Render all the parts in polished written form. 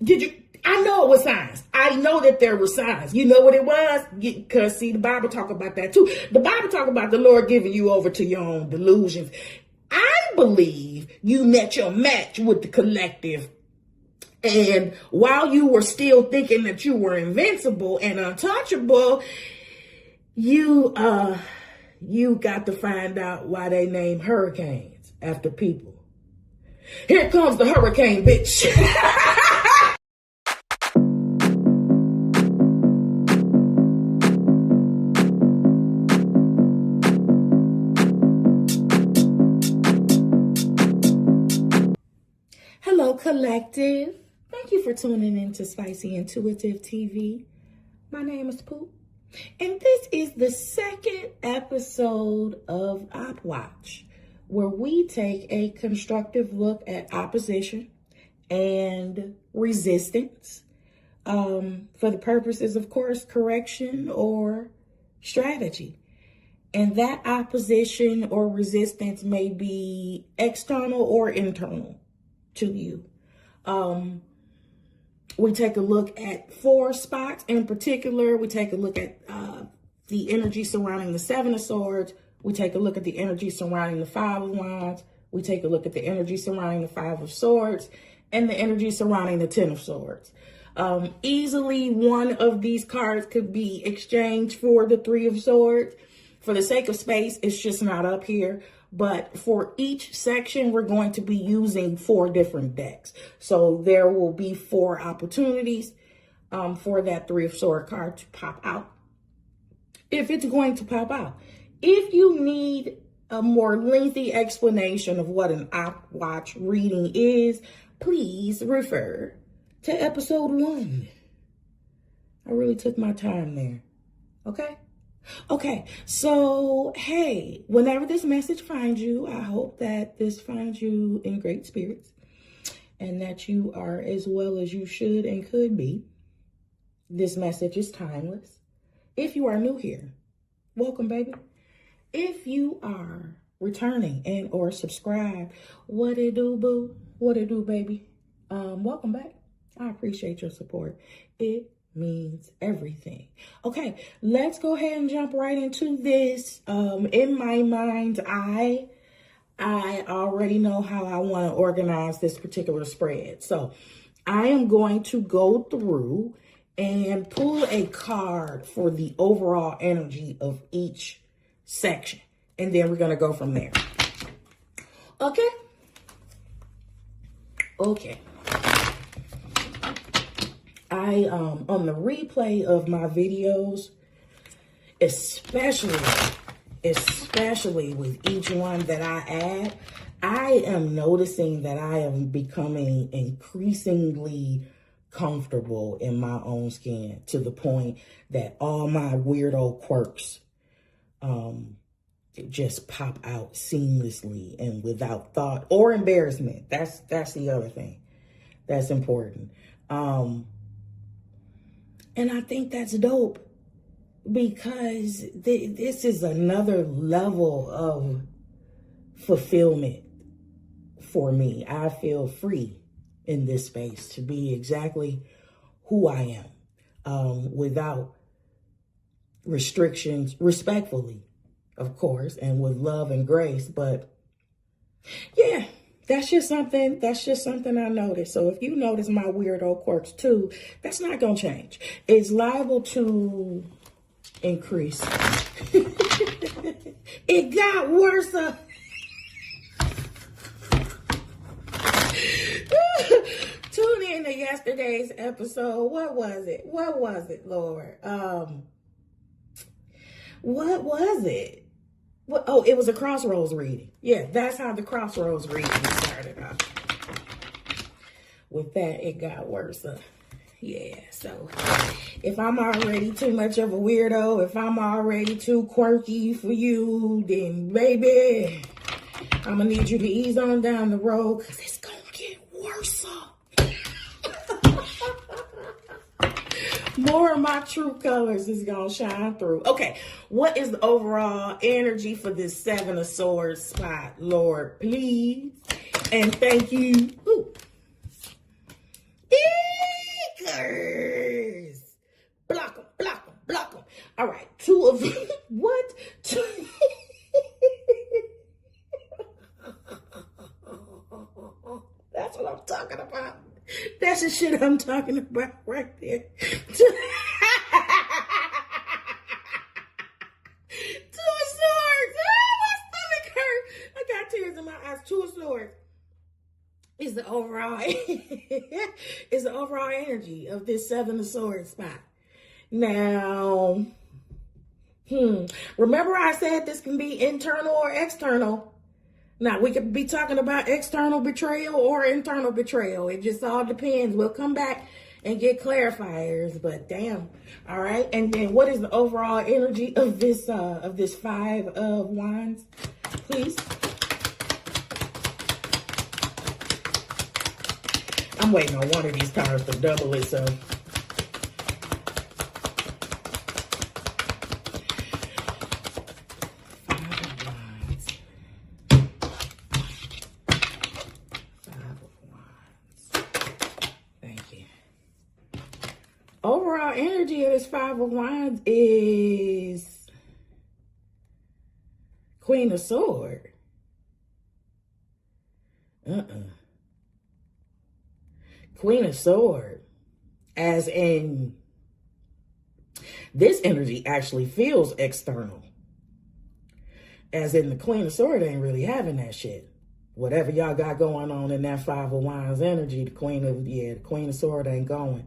Did you? I know it was signs. I know that there were signs. You know what it was? Because see, the Bible talk about that too. The Bible talk about the Lord giving you over to your own delusions. I believe you met your match with the collective. And while you were still thinking that you were invincible and untouchable, you got to find out why they name hurricanes after people. Here comes the hurricane, bitch. Hello, collective. Thank you for tuning in to Spicy Intuitive TV. My name is Poop, and this is the second episode of Op Watch, where we take a constructive look at opposition and resistance for the purposes, of course, correction or strategy. And that opposition or resistance may be external or internal to you. We take a look at 4 spots in particular. We take a look at the energy surrounding the 7 of Swords. We take a look at the energy surrounding the 5 of Wands. We take a look at the energy surrounding the 5 of Swords and the energy surrounding the 10 of Swords. Easily one of these cards could be exchanged for the 3 of Swords. For the sake of space, it's just not up here. But for each section, we're going to be using 4 different decks. So there will be 4 opportunities for that 3 of Swords card to pop out, if it's going to pop out. If you need a more lengthy explanation of what an Op Watch reading is, please refer to episode 1. I really took my time there. Okay, so, hey, whenever this message finds you, I hope that this finds you in great spirits and that you are as well as you should and could be. This message is timeless. If you are new here, welcome, baby. If you are returning and or subscribed, what it do, boo? What it do, baby? Welcome back. I appreciate your support. It means everything. Okay, let's go ahead and jump right into this. In my mind's eye, I already know how I want to organize this particular spread. So I am going to go through and pull a card for the overall energy of each section. And then we're going to go from there. Okay. On the replay of my videos, especially with each one that I add, I am noticing that I am becoming increasingly comfortable in my own skin to the point that all my weirdo quirks just pop out seamlessly and without thought or embarrassment. That's the other thing that's important. And I think that's dope because this is another level of fulfillment for me. I feel free in this space to be exactly who I am, without restrictions, respectfully, of course, and with love and grace. But yeah, that's just something I noticed. So if you notice my weirdo quirks too, that's not going to change. It's liable to increase. It got worse. Tune in to yesterday's episode. What was it, Lord? What was it? Oh, it was a crossroads reading. Yeah, that's how the crossroads reading started off. With that, it got worse. Yeah, so if I'm already too much of a weirdo, if I'm already too quirky for you, then baby, I'm going to need you to ease on down the road because it's going to get worse. More of my true colors is going to shine through. Okay, what is the overall energy for this 7 of Swords spot? Lord, please. And thank you. Ooh. about. That's the shit I'm talking about right there. Two of Swords. Oh, my stomach hurt. I got tears in my eyes. Two of Swords is the overall energy of this Seven of Swords spot. Now, remember I said this can be internal or external. Now, we could be talking about external betrayal or internal betrayal. It just all depends. We'll come back and get clarifiers, but damn. All right. And then what is the overall energy of this Five of Wands, please? I'm waiting on one of these cards to double it, so. Overall energy of this Five of Wands is Queen of Swords. Queen of Swords. As in, this energy actually feels external. As in, the Queen of Swords ain't really having that shit. Whatever y'all got going on in that Five of Wands energy, the Queen of Swords ain't going.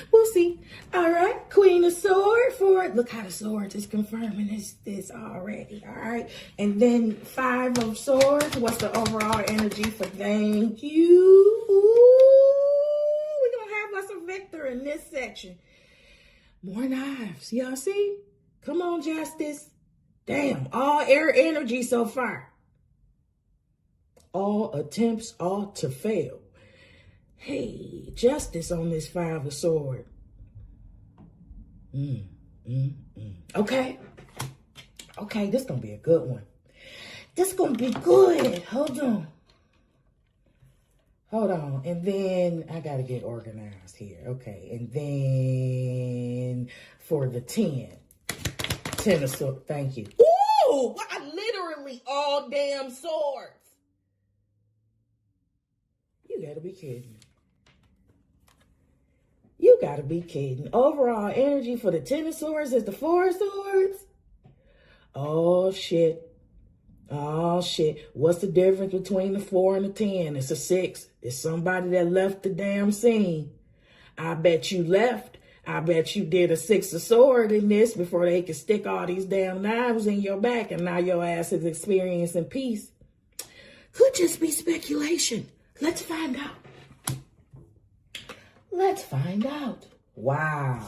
We'll see. All right. Queen of Swords for it. Look how the Swords is confirming this already. All right. And then Five of Swords. What's the overall energy for thank you? Ooh, we're going to have us a victor in this section. More knives. Y'all see? Come on, Justice. Damn. All air energy so far. All attempts are to fail. Hey, justice on this Five of Swords. Okay. Okay, this gonna be a good one. This gonna be good. Hold on. And then I gotta get organized here. Okay, and then for the 10 of Swords. Thank you. Ooh, literally all damn swords. You gotta be kidding. You gotta be kidding. Overall energy for the 10 of Swords is the 4 of Swords. Oh, shit. Oh, shit. What's the difference between the 4 and the 10? It's a 6. It's somebody that left the damn scene. I bet you left. I bet you did a 6 of Swords in this before they could stick all these damn knives in your back, and now your ass is experiencing peace. Could just be speculation. Let's find out. Let's find out. Wow.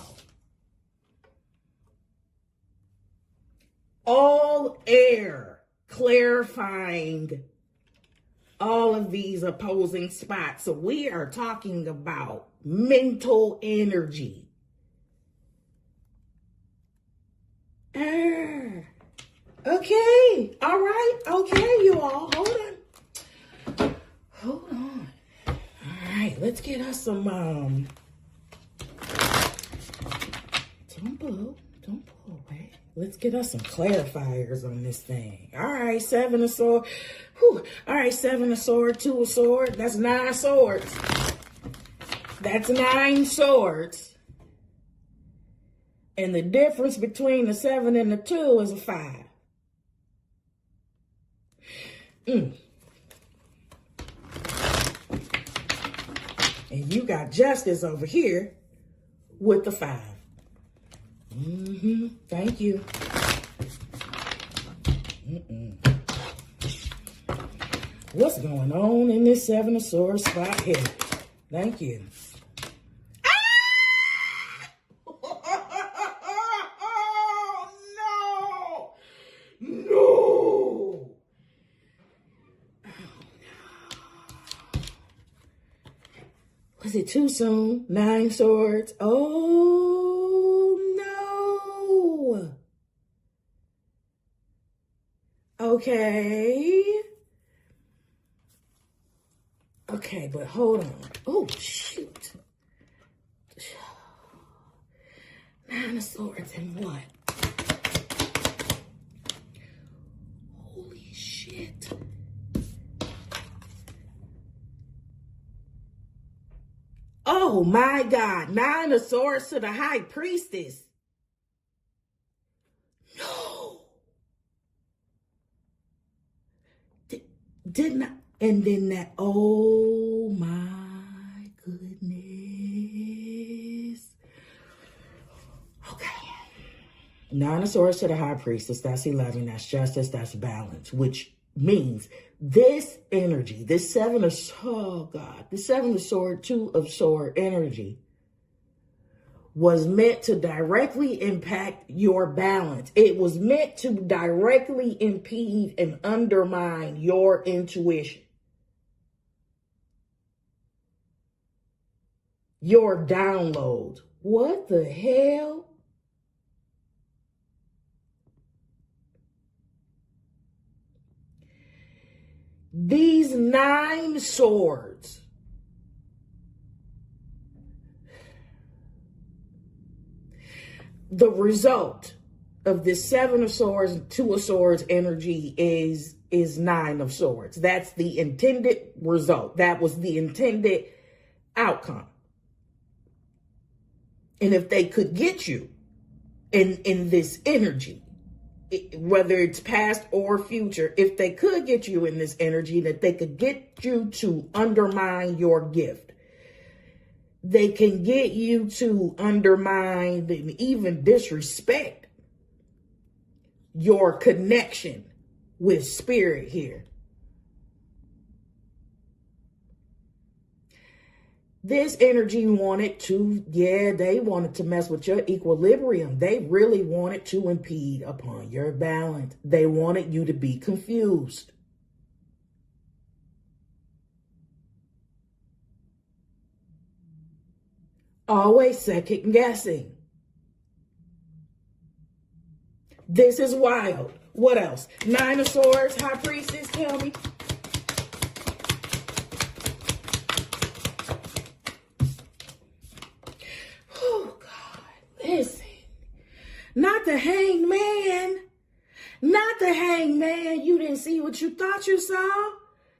All air, clarifying all of these opposing spots. So we are talking about mental energy. Okay. All right. Okay, you all. Hold on. All right, let's get us some, don't pull away. Let's get us some clarifiers on this thing. All right, 7 of Swords. Whew. All right, 7 of Swords, 2 of Swords. That's 9 swords. That's 9 swords. And the difference between the 7 and the 2 is a 5. And you got justice over here with the 5. Thank you. What's going on in this 7 of Swords spot here? Thank you. Oh, no! No! Was it too soon? 9 swords. Oh, no. Okay. Okay, but hold on. Oh, shoot. 9 of swords and what? Holy shit. Oh my God. 9 of Swords to the High Priestess. No. Didn't I? And then that, oh my goodness. Okay. 9 of Swords to the High Priestess. That's 11. That's justice. That's balance. Which means this energy, this 7 of, oh God, the 7 of Sword, 2 of Sword energy was meant to directly impact your balance. It was meant to directly impede and undermine your intuition, your downloads. What the hell? These 9 swords the result of this 7 of Swords, 2 of Swords energy is 9 of Swords. That's the intended result. That was the intended outcome. And if they could get you in this energy, whether it's past or future, if they could get you in this energy, that they could get you to undermine your gift. They can get you to undermine and even disrespect your connection with spirit here. This energy wanted to, they wanted to mess with your equilibrium. They really wanted to impede upon your balance. They wanted you to be confused. Always second guessing. This is wild. What else? 9 of Swords, High Priestess, tell me. Oh, God, listen. Not the Hanged Man. Not the Hanged Man. You didn't see what you thought you saw.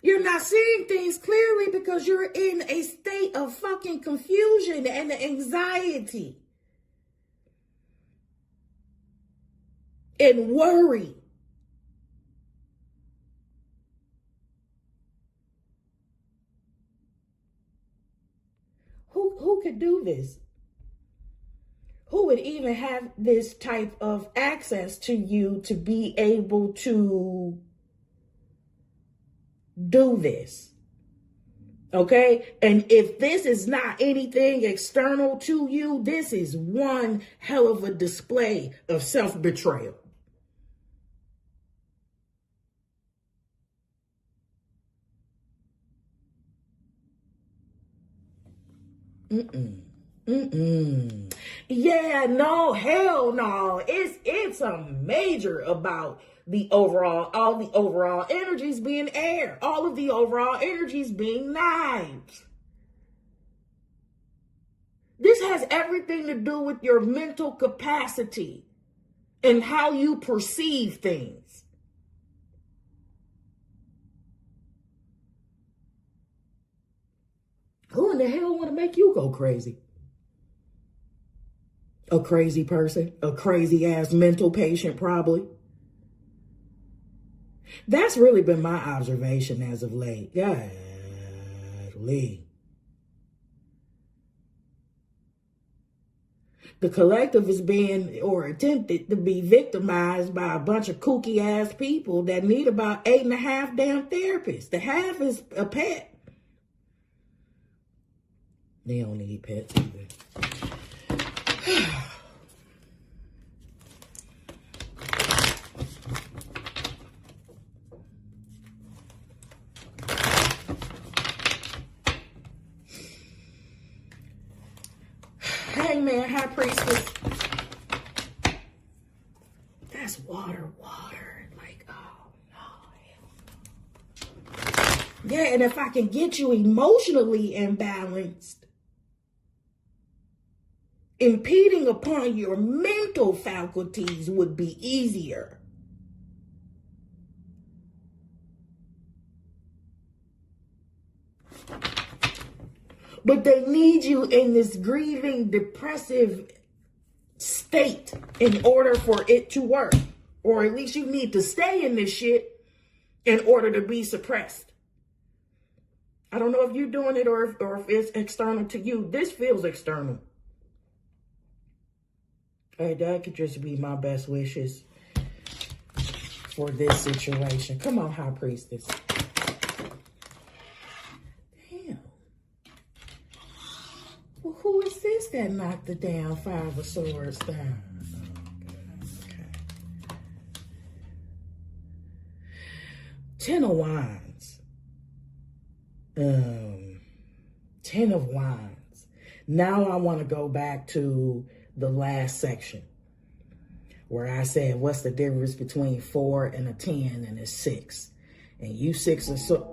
You're not seeing things clearly because you're in a state of fucking confusion and anxiety and worry. Who could do this? Who would even have this type of access to you to be able to do this? Okay. And if this is not anything external to you, this is one hell of a display of self-betrayal. Yeah, no, hell no. It's a major about the overall, all the overall energies being air, all of the overall energies being knives. This has everything to do with your mental capacity and how you perceive things. Who in the hell want to make you go crazy? A crazy person, a crazy ass mental patient, probably. That's really been my observation as of late. Golly. The collective is being or attempted to be victimized by a bunch of kooky ass people that need about 8.5 damn therapists. The half is a pet. They don't need pets either. Hangman, High Priestess. That's water. Like, oh no. Yeah, and if I can get you emotionally imbalanced, impeding upon your mental faculties would be easier. But they need you in this grieving, depressive state in order for it to work. Or at least you need to stay in this shit in order to be suppressed. I don't know if you're doing it or if it's external to you. This feels external. Hey, that could just be my best wishes for this situation. Come on, High Priestess. Damn. Well, who is this that knocked the damn Five of Swords down? Okay. Ten of Wands. Ten of Wands. Now I want to go back to the last section where I said, what's the difference between 4 and a 10 and a 6? And you 6 of swords.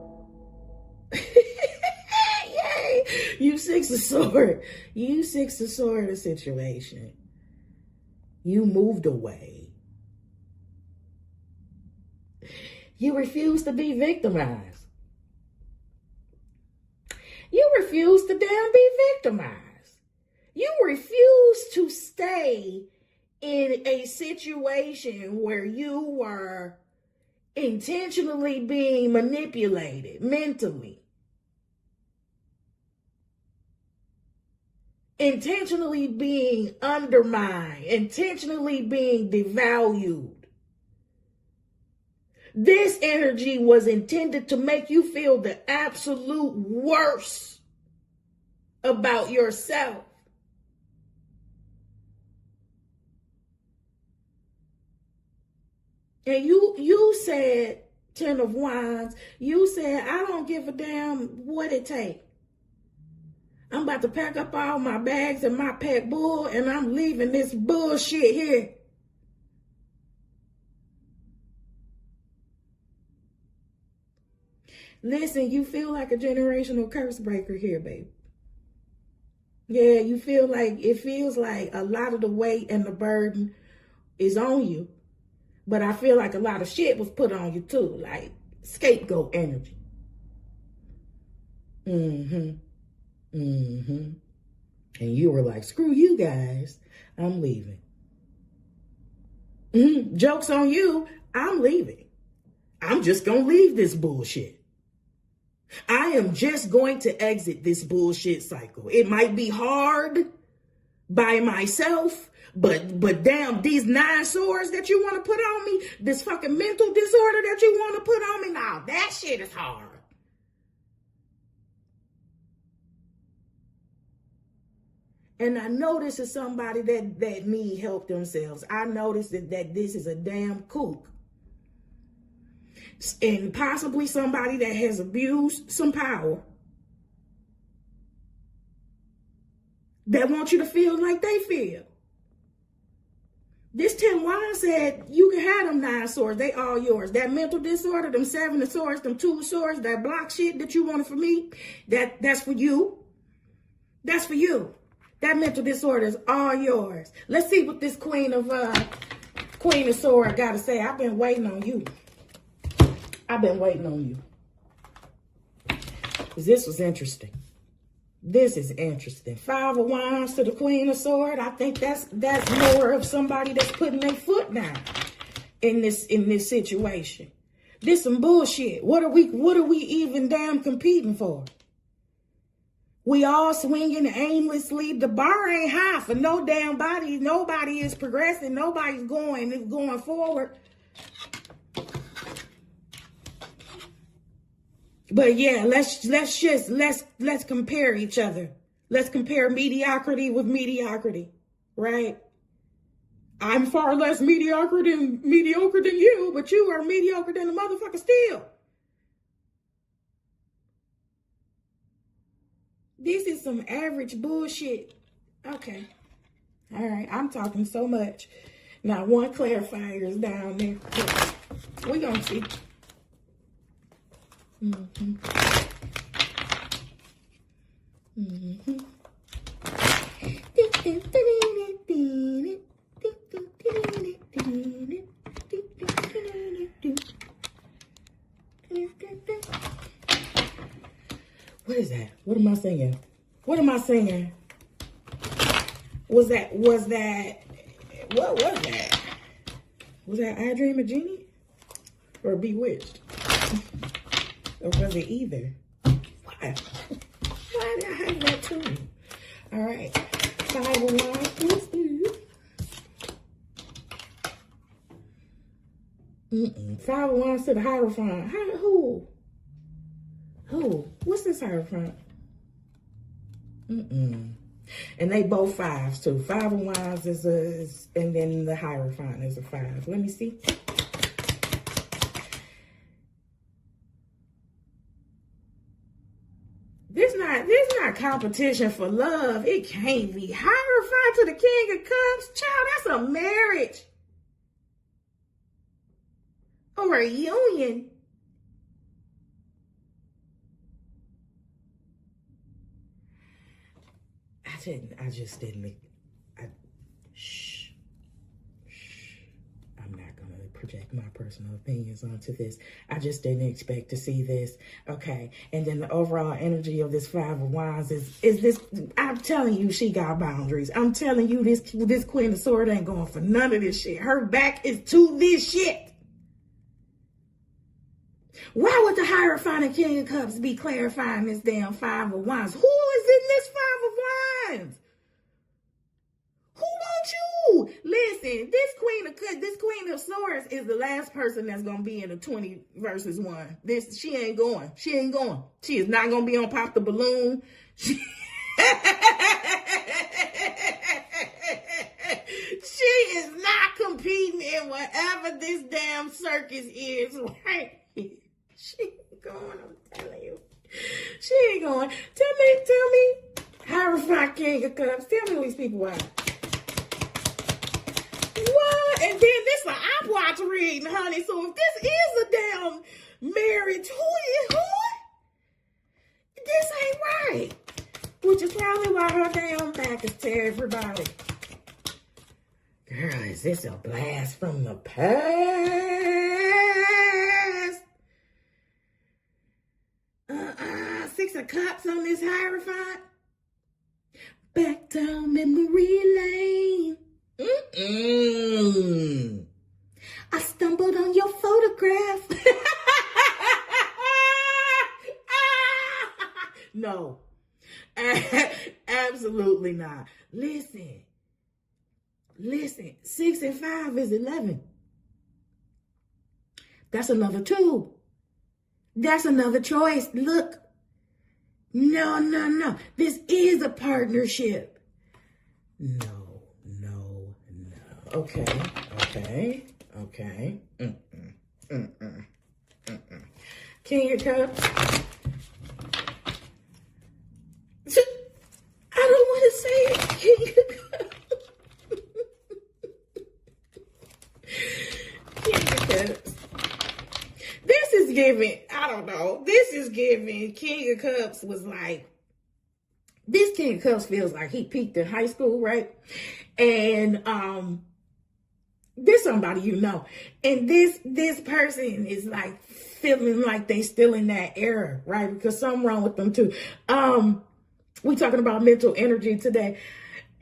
Yay! You 6 of sword. You 6 of sword a situation. You moved away. You refuse to be victimized. You refuse to damn be victimized. You refuse to stay in a situation where you were intentionally being manipulated mentally, intentionally being undermined, intentionally being devalued. This energy was intended to make you feel the absolute worst about yourself. And you said, Ten of Wands, you said, I don't give a damn what it takes. I'm about to pack up all my bags and my pet bull, and I'm leaving this bullshit here. Listen, you feel like a generational curse breaker here, baby. Yeah, you feel like, it feels like a lot of the weight and the burden is on you. But I feel like a lot of shit was put on you too, like scapegoat energy. And you were like, screw you guys, I'm leaving. Joke's on you, I'm leaving. I'm just gonna leave this bullshit. I am just going to exit this bullshit cycle. It might be hard by myself, but damn, these 9 swords that you want to put on me, this fucking mental disorder that you want to put on me, now that shit is hard. And I know this is somebody that need help themselves. I noticed that this is a damn kook. And possibly somebody that has abused some power. That want you to feel like they feel. This 10 Wands said, you can have them 9 swords. They all yours. That mental disorder, them 7 of swords, them 2 of swords, that block shit that you wanted for me, that's for you. That's for you. That mental disorder is all yours. Let's see what this Queen of Swords got to say. I've been waiting on you. I've been waiting on you. Because this was interesting. This is interesting. 5 of Wands to the Queen of Swords. I think that's more of somebody that's putting their foot down in this situation. This some bullshit. What are we even damn competing for? We all swinging aimlessly. The bar ain't high for no damn body. Nobody is progressing. Nobody's going forward. But yeah, let's compare each other. Let's compare mediocrity with mediocrity, right? I'm far less mediocre than you, but you are mediocre than the motherfucker still. This is some average bullshit. Okay. All right. I'm talking so much. Now, one clarifier is down there. We're going to see. What is that? What am I singing? What am I saying? Was that, what was that? Was that I Dream of Jeannie? Or Bewitched? Or was it either? Why? Why did I have that too? All right. 5 of Wands. Five of Wands to the Hierophant. Who? What's this Hierophant? And they both fives too. 5 of Wands is and then the Hierophant is a 5. Let me see. There's not competition for love. It can't be. Hierophant to the King of Cups. Child, that's a marriage. Or a union. Shh. I'm not going to project my personal opinions onto this. I just didn't expect to see this. Okay. And then the overall energy of this 5 of Wands is this. I'm telling you, she got boundaries. I'm telling you, this Queen of Swords ain't going for none of this shit. Her back is to this shit. Why would the Hierophant and King of Cups be clarifying this damn 5 of Wands? Who is in this 5 of Wands? Who wants you? Listen, this Queen of Swords is the last person that's gonna be in a 20 versus 1. She ain't going. She ain't going. She is not gonna be on Pop the Balloon. She is not competing in whatever this damn circus is, right? She ain't going, I'm telling you. She ain't going. Tell me. Hierophant, King of Cups. Tell me who these people are. What? And then this is an iWatch reading, honey. So if this is a damn marriage, who? This ain't right. Which is probably why her damn back is to everybody. Girl, is this a blast from the past? 6 of Cups on this Hierophant. Back down memory lane. I stumbled on your photograph. No. Absolutely not. Listen. 6 and 5 is 11. That's another 2. That's another choice. Look. No. This is a partnership. No. Okay. King of Cups. I don't want to say it. King of Cups. King of Cups. This is giving, I don't know. This is giving King of Cups was like, this King of Cups feels like he peaked in high school, right? And this somebody you know. And this person is like feeling like they still in that era, right? Because something wrong with them too. We talking about mental energy today.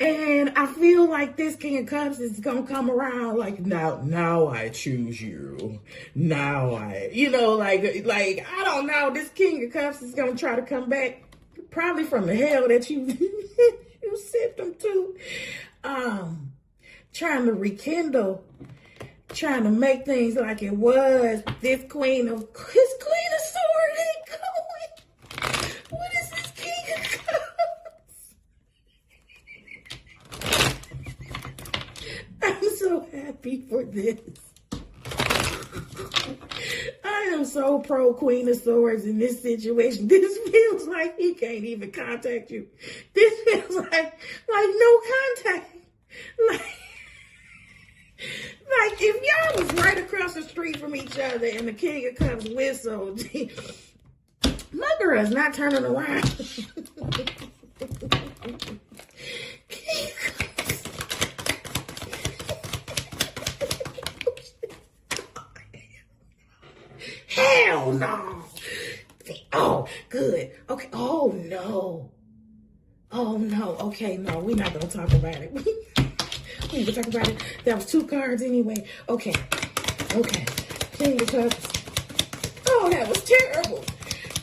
And I feel like this King of Cups is going to come around like, now I choose you. Now like, I don't know. This King of Cups is going to try to come back probably from the hell that you sent them to. Trying to rekindle, trying to make things like it was. This Queen of Swords ain't going. What is this King of Cups? I'm so happy for this. I am so pro Queen of Swords in this situation. This feels like he can't even contact you. This feels like no contact. Like if y'all was right across the street from each other and the King of Cups whistled, my girl is not turning around. King of Cups. Hell no. Oh, good. Okay. Oh no. Oh, no. Okay, no. We're not going to talk about it. We need to talk about it. That was 2 cards anyway. Okay. Okay. King of Cups. Oh, that was terrible.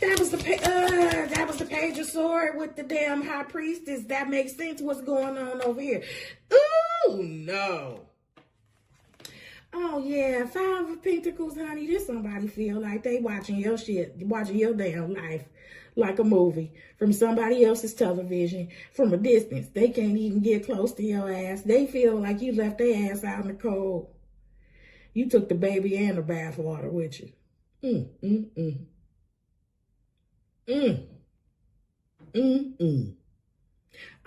That was the Page of Swords with the damn High Priestess. That makes sense what's going on over here. Ooh, no. Oh, yeah. 5 of Pentacles, honey. This somebody feel like they watching your shit, watching your damn life like a movie from somebody else's television from a distance. They can't even get close to your ass. They feel like you left their ass out in the cold. You took the baby and the bath water with you.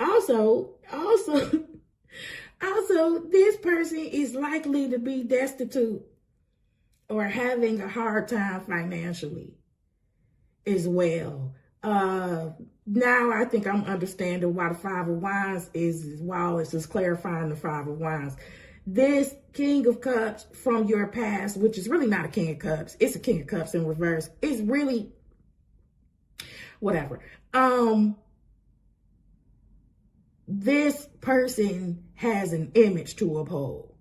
Also, this person is likely to be destitute or having a hard time financially as well. Now I think I'm understanding why the 5 of Wands is, while it's just clarifying the 5 of Wands. This King of Cups from your past, which is really not a King of Cups, it's a King of Cups in reverse. It's really whatever. This person has an image to uphold.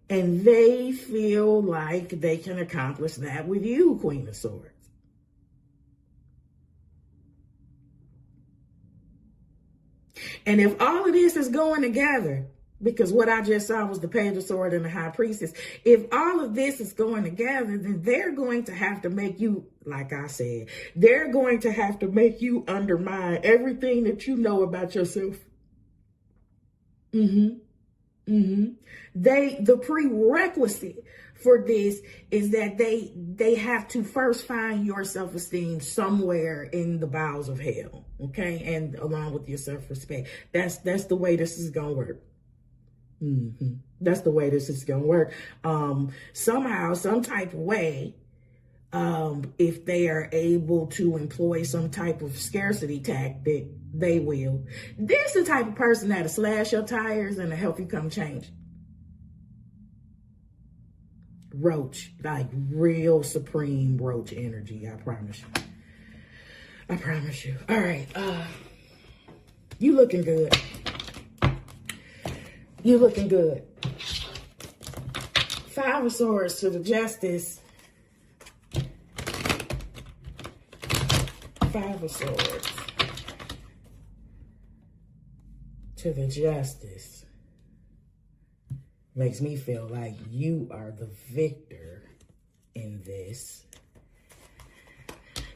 And they feel like they can accomplish that with you, Queen of Swords. And if all of this is going together, because what I just saw was the Page of Swords and the High Priestess, if all of this is going together, then they're going to have to make you, like I said, they're going to have to make you undermine everything that you know about yourself. The prerequisite for this is that they have to first find your self-esteem somewhere in the bowels of hell, okay? And along with your self-respect. That's the way this is gonna work. That's the way this is gonna work. Somehow, some type of way, if they are able to employ some type of scarcity tactic, they will. This is the type of person that'll slash your tires and help you come change. Roach, like real supreme roach energy, I promise you. I promise you. All right, you looking good. You looking good. 5 of Swords to the Justice. 5 of Swords to the Justice. Makes me feel like you are the victor in this.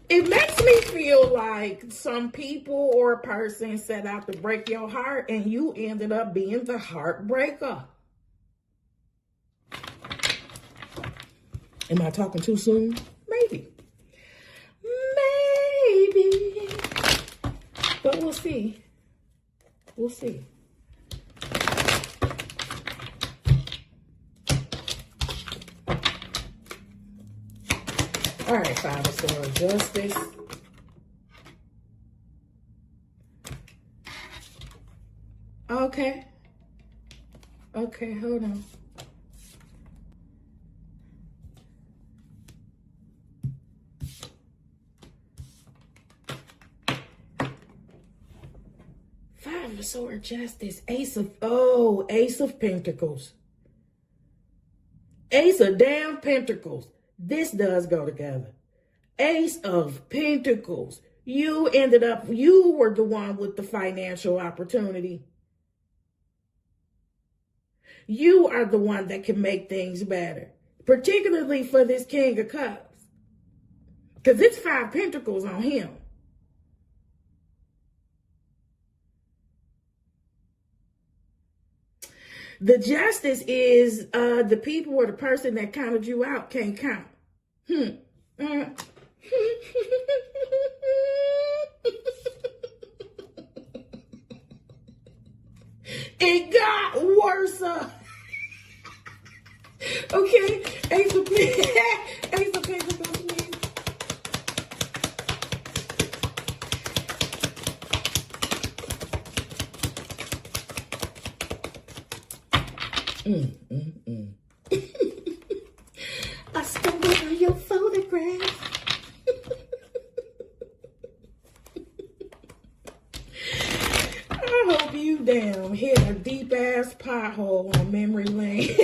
It makes me feel like some people or a person set out to break your heart and you ended up being the heartbreaker. Am I talking too soon? Maybe. Maybe. But we'll see. We'll see. All right, 5 of Swords, Justice. Okay. Okay, hold on. Five of Swords, Justice, Ace of Pentacles. Ace of damn Pentacles. This does go together. Ace of Pentacles. You were the one with the financial opportunity. You are the one that can make things better. Particularly for this King of Cups. Because it's 5 Pentacles on him. The Justice is the people or the person that counted you out can't count. It got worse. Okay, Ace of Pentacles, please. I stumbled on your photograph. I hope you damn hit a deep ass pothole on memory lane.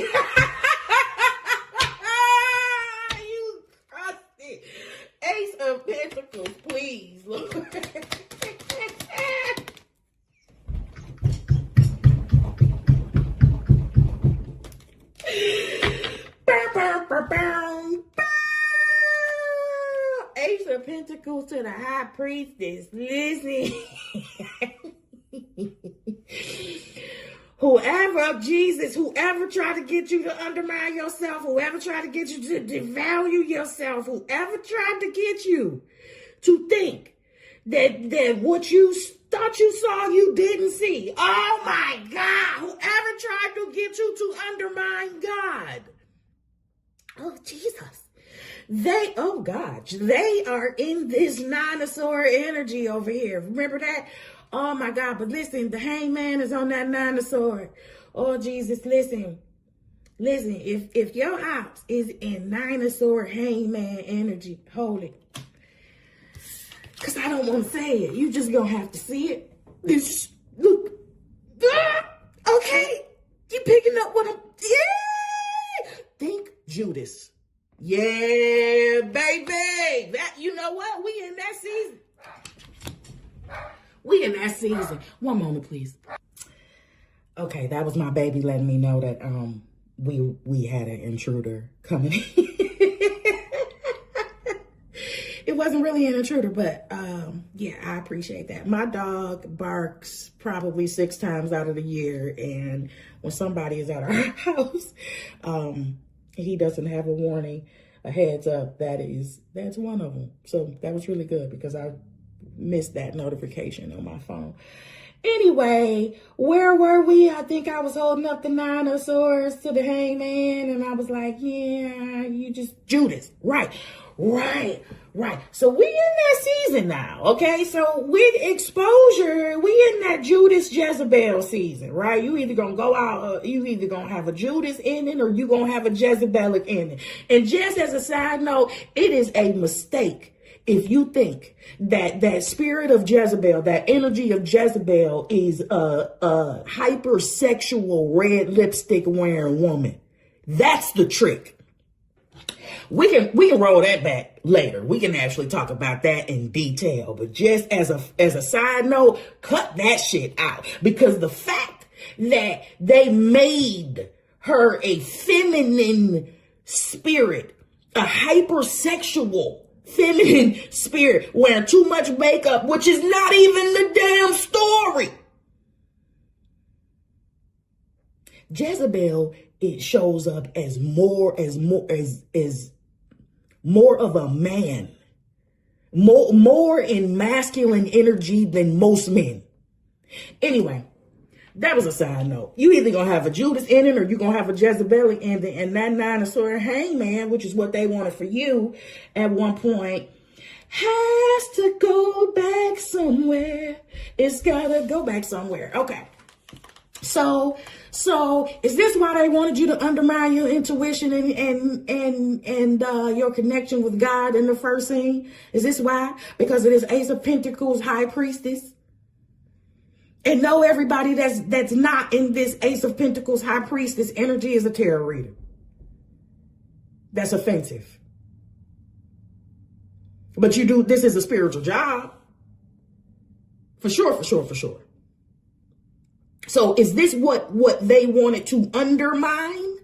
You crusty. Ace of Pentacles, please, Lord. Ace of Pentacles to the High Priestess. Listen. Whoever tried to get you to undermine yourself, whoever tried to get you to devalue yourself, whoever tried to get you to think that what you thought you saw, you didn't see. Oh my God. Whoever tried to get you to undermine God. Oh, Jesus. They are in this Nine of Swords energy over here. Remember that? Oh my God. But listen, the Hangman is on that Nine of Swords. Oh, Jesus, listen. Listen, if your house is in Nine of Swords Hangman energy, hold it. Because I don't want to say it. You just going to have to see it. Look. Okay. You picking up what I'm... Yeah. Think Judas. Yeah, baby. That, you know what? We in that season. We in that season. One moment, please. Okay, that was my baby letting me know that we had an intruder coming in. It wasn't really an intruder, but yeah, I appreciate that. My dog barks probably 6 times out of the year, and when somebody is at our house, he doesn't have a warning, a heads up. That's one of them. So that was really good because I missed that notification on my phone. Anyway, where were we? I think I was holding up the Nine of Swords to the Hangman, and I was like, yeah, you just Judas. Right. So we in that season now, okay? So with exposure, we in that Judas Jezebel season, right? You either gonna go out, you either gonna have a Judas ending or you gonna have a Jezebelic ending. And just as a side note, it is a mistake if you think that spirit of Jezebel, that energy of Jezebel is a hypersexual red lipstick wearing woman. That's the trick. We can roll that back later. We can actually talk about that in detail. But just as a side note, cut that shit out. Because the fact that they made her a feminine spirit, a hypersexual feminine spirit, wearing too much makeup, which is not even the damn story. Jezebel, it shows up as more of a man, more in masculine energy than most men. Anyway, that was a side note. You either gonna have a Judas ending or you gonna have a Jezebelic ending, and that Nine of Swords Hangman, which is what they wanted for you at one point, has to go back somewhere. It's gotta go back somewhere. Okay. So is this why they wanted you to undermine your intuition and your connection with God in the first scene? Is this why? Because it is Ace of Pentacles, High Priestess. And know everybody that's not in this Ace of Pentacles, High Priestess energy is a tarot reader. That's offensive. But you do, this is a spiritual job. For sure. So is this what they wanted to undermine?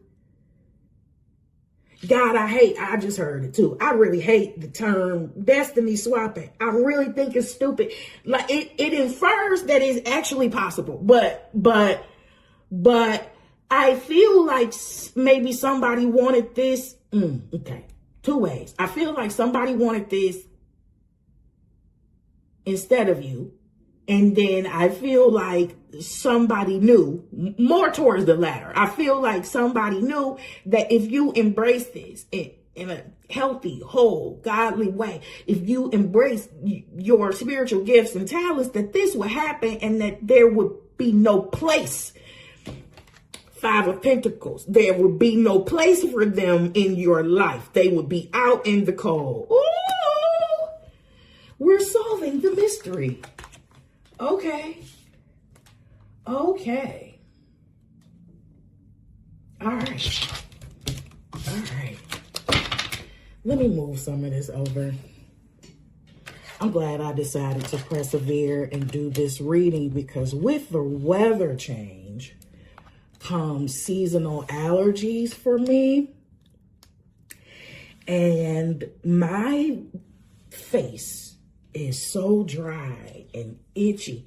God, I just heard it too. I really hate the term destiny swapping. I really think it's stupid. Like it infers that it's actually possible, but I feel like maybe somebody wanted this. Okay, 2 ways. I feel like somebody wanted this instead of you. And then I feel like somebody knew, more towards the latter. I feel like somebody knew that if you embrace this in a healthy, whole, godly way, if you embrace your spiritual gifts and talents, that this would happen and that there would be no place. 5 of Pentacles. There would be no place for them in your life. They would be out in the cold. Ooh, we're solving the mystery. Okay. Okay. All right. All right. Let me move some of this over. I'm glad I decided to persevere and do this reading, because with the weather change comes seasonal allergies for me. And my face is so dry and itchy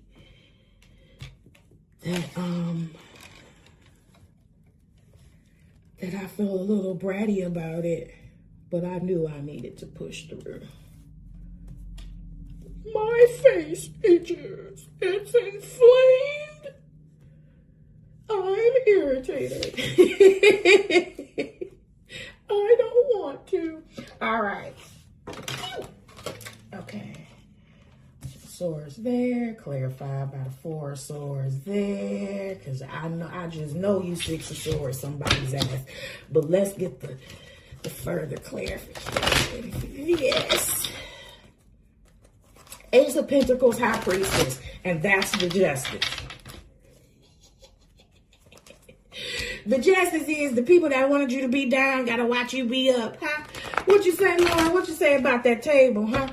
that I feel a little bratty about it, but I knew I needed to push through. My face itches. It's inflamed. I'm irritated. I don't want to. All right. Okay. Sores there. Clarified by the 4 sores there. Because I just know you 6 sores somebody's ass. But let's get the further clarification. Yes. Ace of Pentacles, High Priestess. And that's the Justice. The Justice is the people that wanted you to be down gotta watch you be up, huh? What you say, Lord? What you say about that table, huh?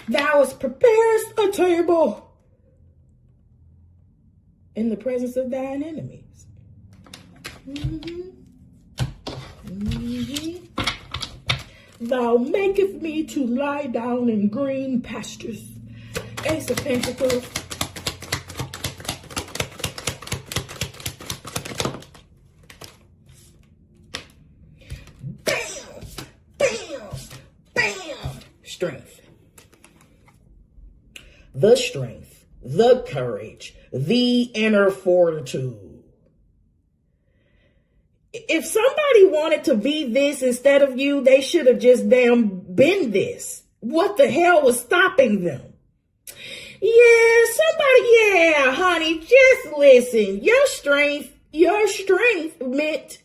Thou preparest a table in the presence of thine enemies. Thou maketh me to lie down in green pastures. Ace of Pentacles. Strength. The strength, the courage, the inner fortitude. If somebody wanted to be this instead of you, they should have just damn been this. What the hell was stopping them? Yeah, honey, just listen. Your strength meant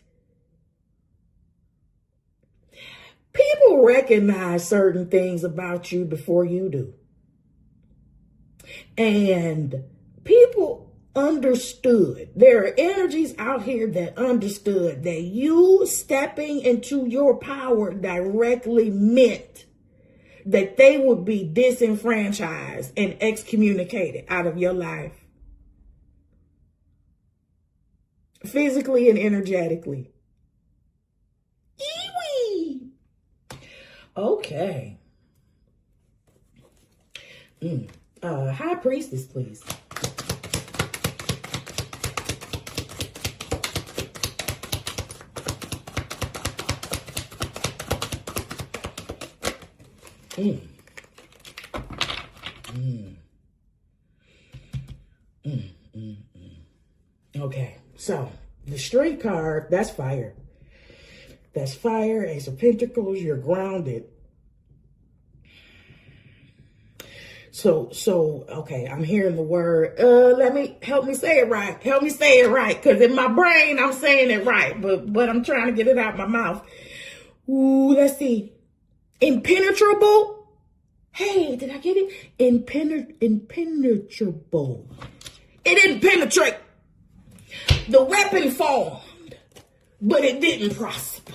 people recognize certain things about you before you do. And people understood. There are energies out here that understood that you stepping into your power directly meant that they would be disenfranchised and excommunicated out of your life. Physically and energetically. Okay. High Priestess, please. Okay, so the Strength card, that's fire. That's fire. Ace of Pentacles, you're grounded. So, okay, I'm hearing the word, help me say it right. Help me say it right. Because in my brain, I'm saying it right, but I'm trying to get it out my mouth. Ooh, let's see. Impenetrable. Hey, did I get it? Impenetrable. It didn't penetrate. The weapon formed, but it didn't prosper.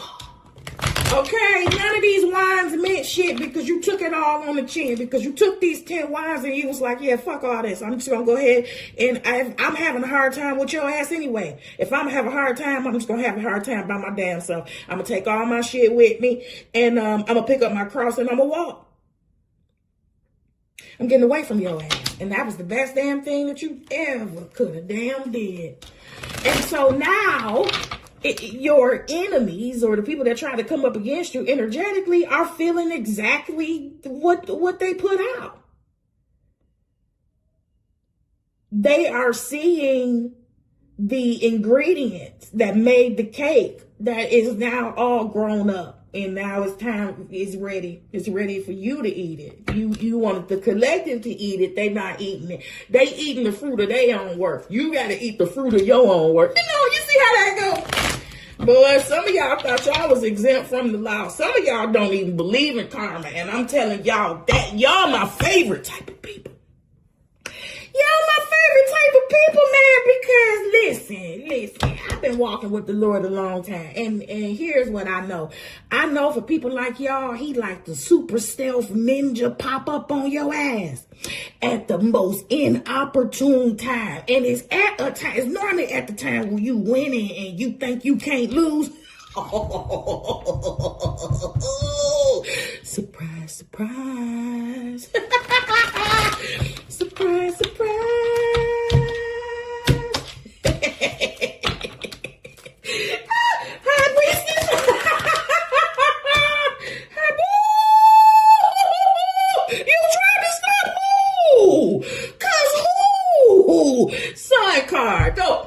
Okay, none of these wines meant shit because you took it all on the chin, because you took these 10 wines and you was like, yeah, fuck all this. I'm just going to go ahead and I'm having a hard time with your ass anyway. If I'm having a hard time, I'm just going to have a hard time by my damn self. I'm going to take all my shit with me and I'm going to pick up my cross and I'm going to walk. I'm getting away from your ass. And that was the best damn thing that you ever could have damn did. And so now your enemies or the people that try to come up against you energetically are feeling exactly what they put out. They are seeing the ingredients that made the cake that is now all grown up. And now it's time, it's ready. It's ready for you to eat it. You wanted the collective to eat it. They not eating it. They eating the fruit of their own work. You got to eat the fruit of your own work. You see how that goes? Boy, some of y'all thought y'all was exempt from the law. Some of y'all don't even believe in karma. And I'm telling y'all that y'all my favorite type of people. Y'all my favorite type of people, man, Because listen, I've been walking with the Lord a long time. And here's what I know. I know for people like y'all, he like the super stealth ninja pop up on your ass at the most inopportune time. And it's at a time, it's normally at the time when you winning and you think you can't lose. Surprise, surprise. Surprise, surprise. Hi, priestess. You tried to stop who? Cause who? Sidecar. Go.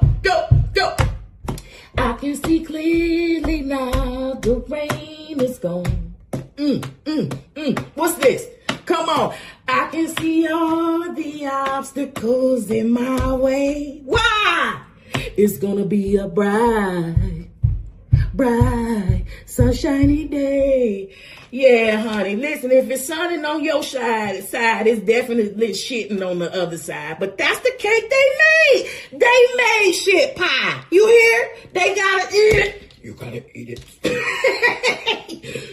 I can see clearly now the rain is gone. What's this? Come on. I can see all the obstacles in my way. Why? It's gonna be a bright, sunshiny day. Yeah, honey. Listen, if it's sunning on your side, it's definitely shitting on the other side. But that's the cake they made. They made shit pie. You hear? They gotta eat it. You gotta eat it.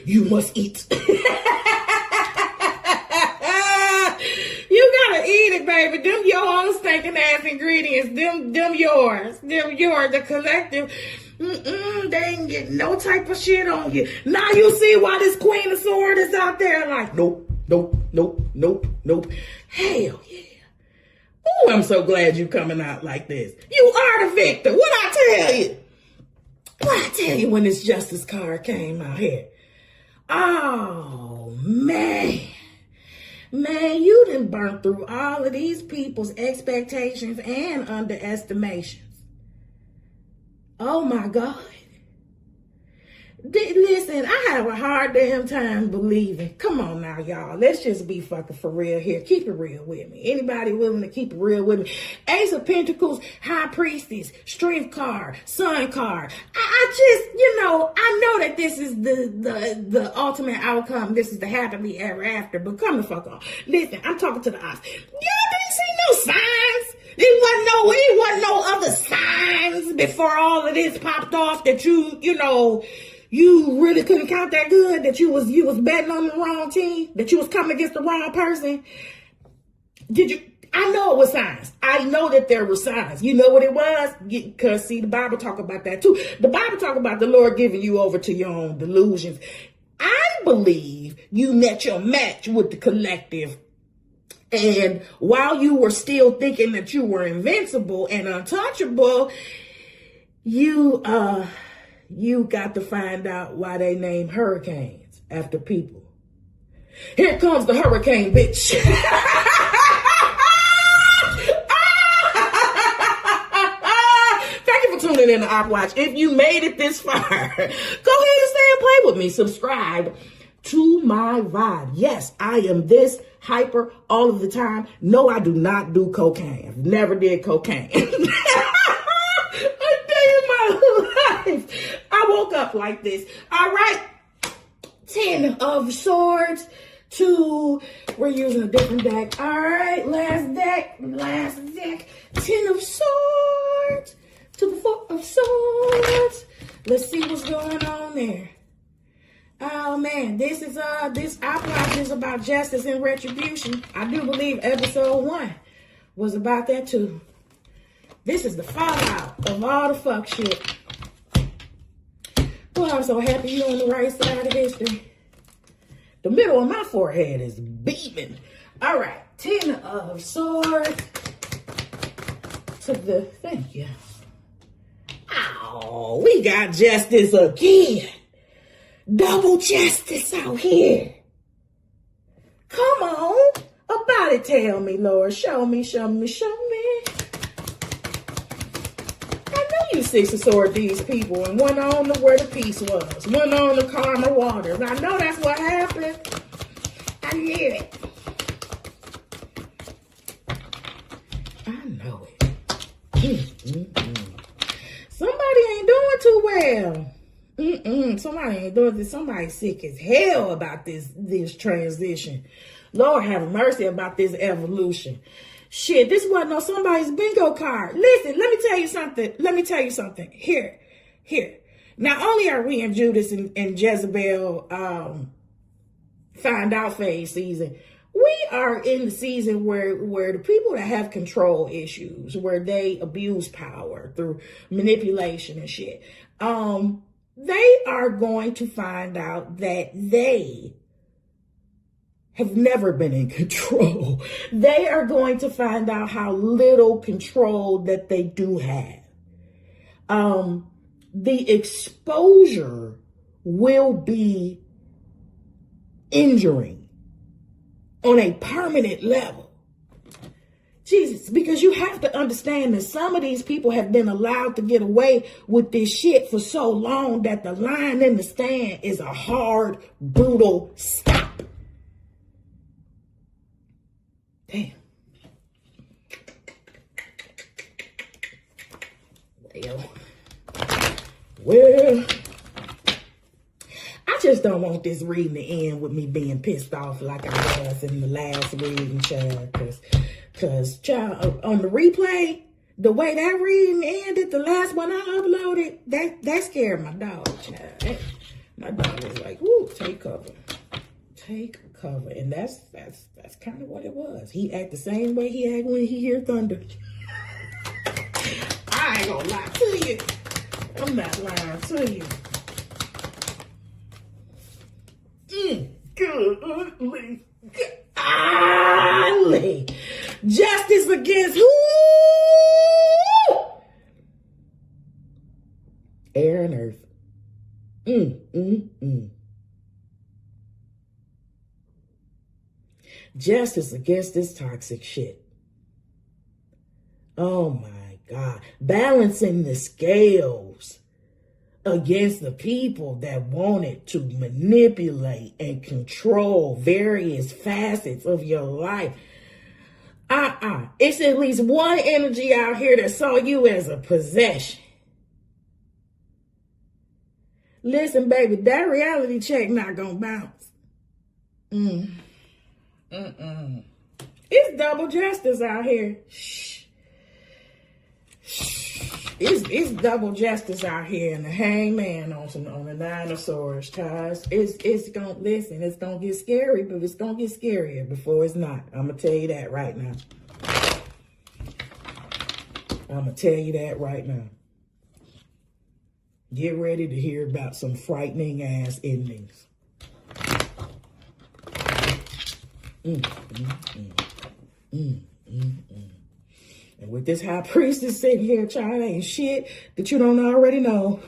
You must eat. You gotta eat it, baby. Them your own stinking ass ingredients. Them yours. The collective. They ain't getting no type of shit on you. Now you see why this Queen of Swords is out there like, nope. Hell yeah. Oh, I'm so glad you coming out like this. You are the victor. What I tell you? What I tell you when this justice card came out here? Oh, man. Man, you done burnt through all of these people's expectations and underestimations. Oh, my God. Listen, I have a hard damn time believing. Come on now, y'all. Let's just be fucking for real here. Keep it real with me. Anybody willing to keep it real with me? Ace of Pentacles, High Priestess, Strength card, Sun card. I just, I know that this is the ultimate outcome. This is the happily ever after. But come the fuck on. Listen, I'm talking to the eyes. Y'all didn't see no signs. It wasn't no other signs before all of this popped off that you really couldn't count that good, that you was betting on the wrong team, that you was coming against the wrong person. I know it was signs. I know that there were signs. You know what it was? Because see, the Bible talk about that too. The Bible talk about the Lord giving you over to your own delusions. I believe you met your match with the collective. And while you were still thinking that you were invincible and untouchable, you got to find out why they named hurricanes after people. Here comes the hurricane, bitch. Thank you for tuning in to Op Watch. If you made it this far, go ahead and stay and play with me. Subscribe to my vibe. Yes, I am this hyper all of the time. No, I do not do cocaine. I've never did cocaine. A day in my life. I woke up like this. All right. 10 of Swords. 2. We're using a different deck. All right. Last deck. 10 of Swords. To the 4 of Swords. Let's see what's going on there. Oh man, this outline is about justice and retribution. I do believe episode 1 was about that too. This is the fallout of all the fuck shit. Well, I'm so happy you're on the right side of history. The middle of my forehead is beaming. All right, 10 of Swords to the, thank you. Oh, we got justice again. Double justice out here. Come on. About it, tell me, Lord. Show me. I know you 6 of Swords these people and went on to where the peace was. Went on to calmer waters. I know that's what happened. I knew it. I know it. Somebody ain't doing too well. Somebody ain't doing this. Somebody's sick as hell about this transition. Lord have mercy about this evolution. Shit, this wasn't on somebody's bingo card. Listen, let me tell you something. Here. Not only are we in Judas and Jezebel find out phase season, we are in the season where the people that have control issues, where they abuse power through manipulation and shit, they are going to find out that they have never been in control. They are going to find out how little control that they do have. The exposure will be injuring on a permanent level. Jesus, because you have to understand that some of these people have been allowed to get away with this shit for so long that the line in the stand is a hard, brutal stop. Damn. Well, I just don't want this reading to end with me being pissed off like I was in the last reading, child. Because, child, on the replay, the way that reading ended, the last one I uploaded, that scared my dog, child. My dog was like, "Woo, take cover. Take cover." And that's kind of what it was. He act the same way he act when he hear thunder. I ain't gonna lie to you. I'm not lying to you. Golly. Justice against who? Air and earth. Justice against this toxic shit. Oh my God. Balancing the scales against the people that wanted to manipulate and control various facets of your life. It's at least one energy out here that saw you as a possession. Listen, baby, that reality check not gonna bounce. It's double justice out here. It's double justice out here, and the hangman on the Nine of Swords, guys. It's gonna get scary, but it's gonna get scarier before it's not. I'm gonna tell you that right now. Get ready to hear about some frightening ass endings. And with this high priestess sitting here, child, ain't shit that you don't already know.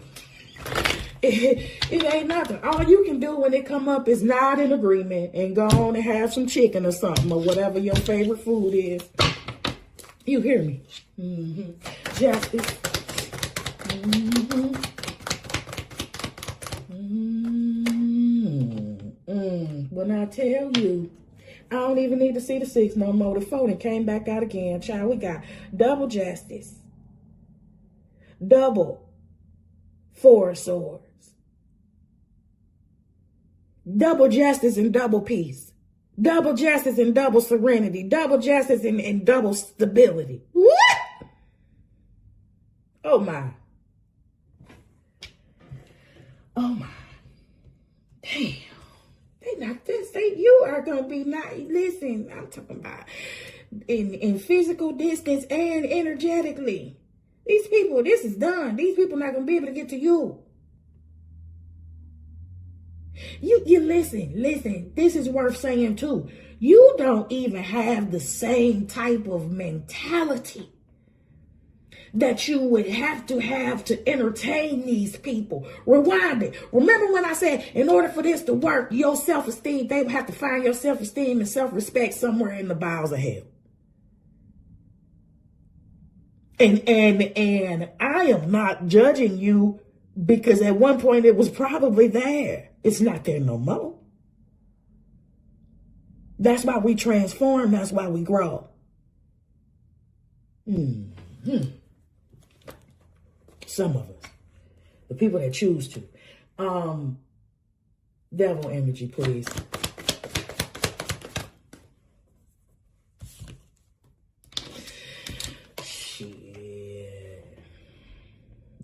It ain't nothing. All you can do when it come up is nod in agreement and go on and have some chicken or something or whatever your favorite food is. You hear me? Justice. When I tell you, I don't even need to see the 6 no more. The 4 and came back out again. Child, we got double justice. Double 4 swords. Double justice and double peace. Double justice and double serenity. Double justice and double stability. What? Oh my. Oh my. Damn. Not this. You are gonna be not. Listen, I'm talking about in physical distance and energetically. These people, this is done. These people not gonna be able to get to you. You listen. This is worth saying too. You don't even have the same type of mentality that you would have to entertain these people. Rewind it. Remember when I said, in order for this to work, your self-esteem, they would have to find your self-esteem and self-respect somewhere in the bowels of hell. And I am not judging you because at one point it was probably there. It's not there no more. That's why we transform. That's why we grow. Some of us, the people that choose to. Devil energy, please.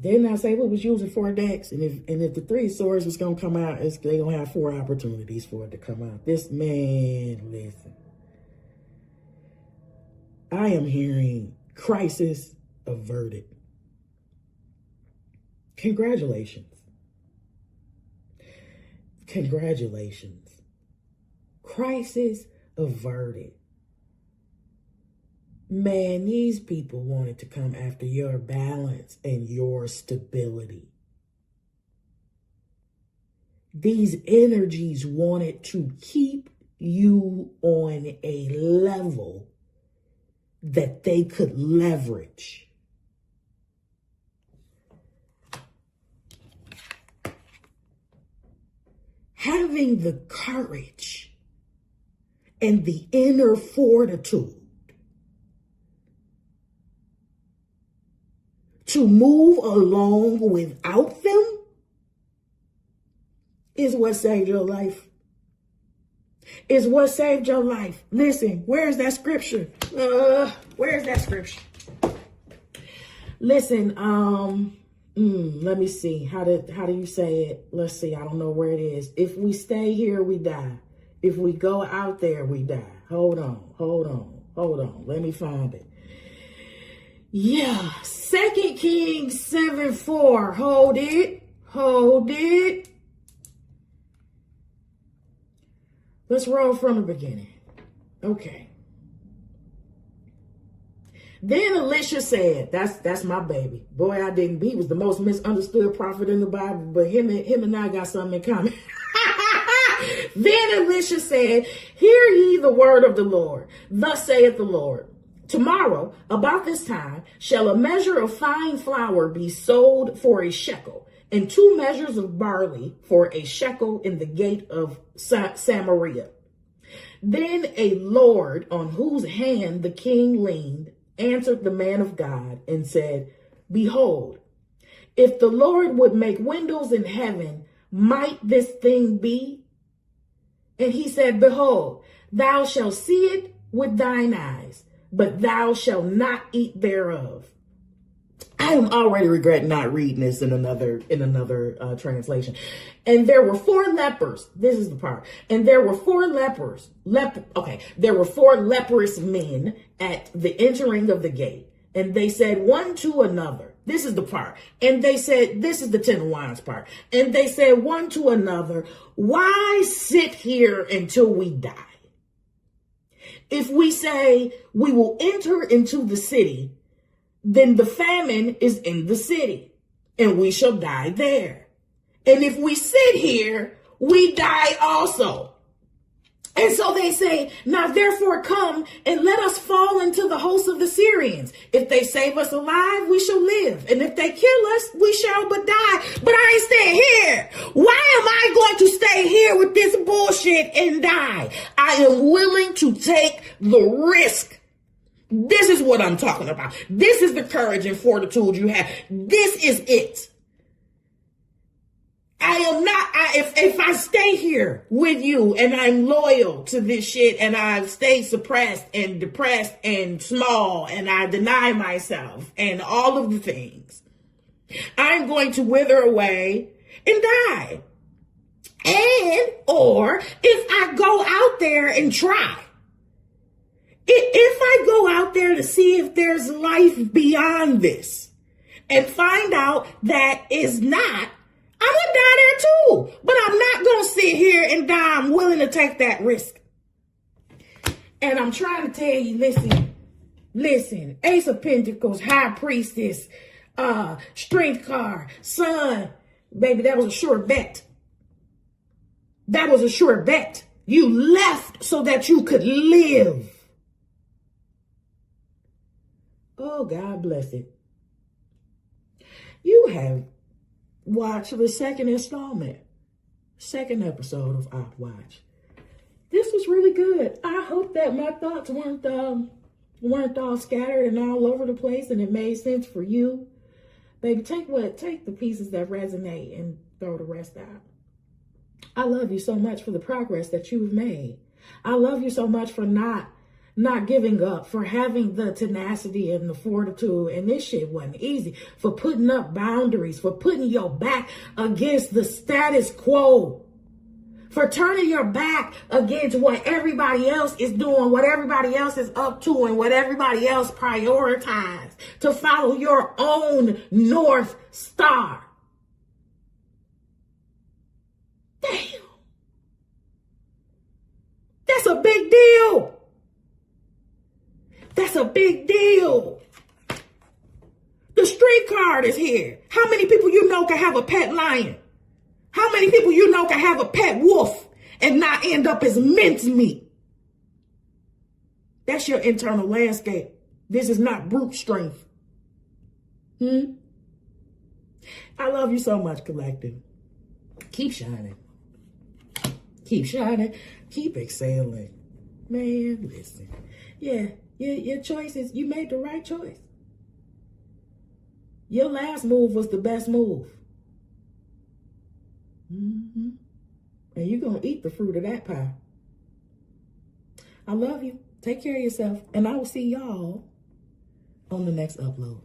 Didn't I say we was using 4 decks? And if the 3 swords was gonna come out, they gonna have 4 opportunities for it to come out. This man, listen. I am hearing crisis averted. Congratulations. Congratulations. Crisis averted. Man, these people wanted to come after your balance and your stability. These energies wanted to keep you on a level that they could leverage. Having the courage and the inner fortitude to move along without them is what saved your life. Is what saved your life. Listen, where's that scripture? Where's that scripture? Listen, let me see. How do you say it? Let's see. I don't know where it is. If we stay here, we die. If we go out there, we die. Hold on. Let me find it. Yeah, 2 Kings 7:4. Hold it. Let's roll from the beginning. Okay. Then Elisha said, that's my baby. Boy, he was the most misunderstood prophet in the Bible, but him and I got something in common. Then Elisha said, hear ye the word of the Lord. Thus saith the Lord. Tomorrow, about this time, shall a measure of fine flour be sold for a shekel, and 2 measures of barley for a shekel in the gate of Samaria. Then a lord on whose hand the king leaned answered the man of God and said, behold, if the Lord would make windows in heaven, might this thing be? And he said, behold, thou shalt see it with thine eyes, but thou shalt not eat thereof. I am already regretting not reading this in another translation. And there were 4 lepers. This is the part. And there were 4 lepers. There were 4 leprous men at the entering of the gate. And they said one to another. This is the part. And they said, this is the 10 wines part. And they said one to another, why sit here until we die? If we say we will enter into the city, then the famine is in the city, and we shall die there. And if we sit here, we die also. And so they say, now therefore come and let us fall into the host of the Syrians. If they save us alive, we shall live. And if they kill us, we shall but die. But I ain't staying here. Why am I going to stay here with this bullshit and die? I am willing to take the risk. This is what I'm talking about. This is the courage and fortitude you have. This is it. I am not, if I stay here with you and I'm loyal to this shit and I stay suppressed and depressed and small and I deny myself and all of the things, I'm going to wither away and die. Or if I go out there and try, if I go out there to see if there's life beyond this and find out that is not, I'm going to die there too. But I'm not going to sit here and die. I'm willing to take that risk. And I'm trying to tell you, listen, Ace of Pentacles, High Priestess, Strength card, Sun, baby, that was a sure bet. That was a sure bet. You left so that you could live. Oh, God bless it. You have watched the second episode of Op Watch. This was really good. I hope that my thoughts weren't all scattered and all over the place, and it made sense for you. Baby, take the pieces that resonate and throw the rest out. I love you so much for the progress that you've made. I love you so much for not not giving up, for having the tenacity and the fortitude. And this shit wasn't easy, for putting up boundaries, for putting your back against the status quo, for turning your back against what everybody else is doing, what everybody else is up to, and what everybody else prioritizes, to follow your own North Star. Damn. That's a big deal. That's a big deal. The street card is here. How many people you know can have a pet lion? How many people you know can have a pet wolf and not end up as mincemeat? That's your internal landscape. This is not brute strength. I love you so much, collective. Keep shining. Keep shining. Keep excelling. Man, listen. Yeah, your choices, you made the right choice. Your last move was the best move. And you're going to eat the fruit of that pie. I love you. Take care of yourself. And I will see y'all on the next upload.